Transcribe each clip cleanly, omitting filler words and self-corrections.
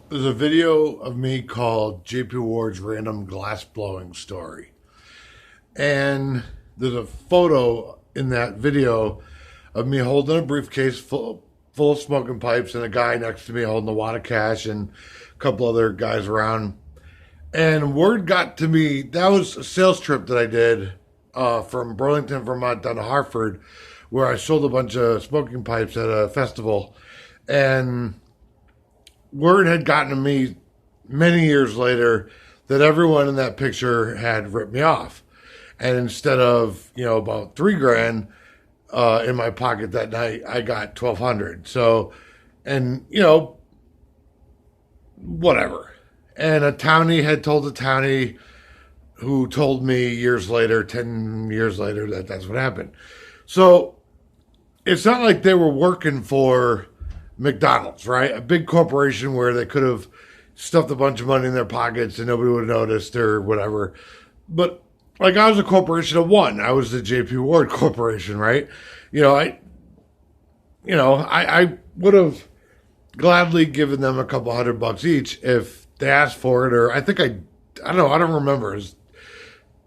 There's a video of me called JP Ward's Random Glass Blowing Story. And there's a photo in that video of me holding a briefcase full of smoking pipes and a guy next to me holding a wad of cash and a couple other guys around. And word got to me, that was a sales trip that I did from Burlington, Vermont down to Hartford, where I sold a bunch of smoking pipes at a festival. And word had gotten to me many years later that everyone in that picture had ripped me off. And instead of, about 3 grand in my pocket that night, I got 1,200. So, and, whatever. And a townie had told a townie who told me years later, 10 years later, that that's what happened. So it's not like they were working for McDonald's, right? A big corporation where they could have stuffed a bunch of money in their pockets and nobody would have noticed or whatever. But like I was a corporation of one. I was the JP Ward Corporation, right? I would have gladly given them a couple $100 each if they asked for it, or I don't know, I don't remember. It was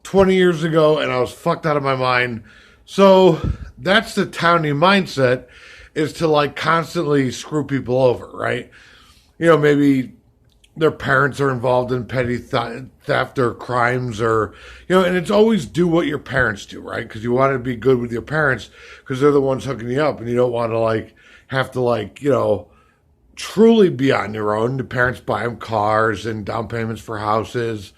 20 years ago and I was fucked out of my mind. So that's the townie mindset, is to like constantly screw people over, right? Maybe their parents are involved in petty theft or crimes, or, and it's always do what your parents do, right? Because you want to be good with your parents because they're the ones hooking you up, and you don't want to have to truly be on your own. The parents buy them cars and down payments for houses,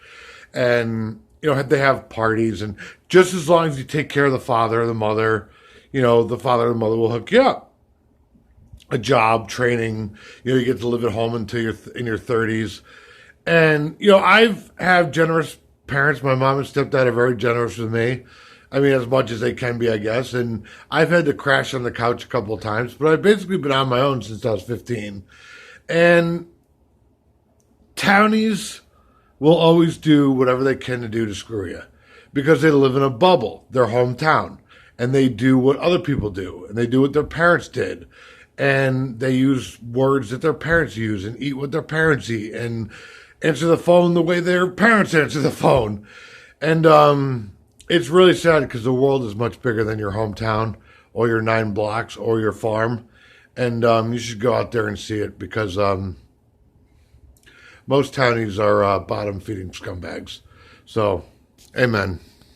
and they have parties, and just as long as you take care of the father or the mother, the father or the mother will hook you up. A job, training, you get to live at home until you're in your 30s. And, I've had generous parents. My mom and stepdad are very generous with me. I mean, as much as they can be, I guess. And I've had to crash on the couch a couple of times, but I've basically been on my own since I was 15. And townies will always do whatever they can to do to screw you because they live in a bubble, their hometown, and they do what other people do, and they do what their parents did. And they use words that their parents use and eat what their parents eat and answer the phone the way their parents answer the phone. And it's really sad because the world is much bigger than your hometown or your 9 blocks or your farm. And you should go out there and see it because most townies are bottom feeding scumbags. So, amen.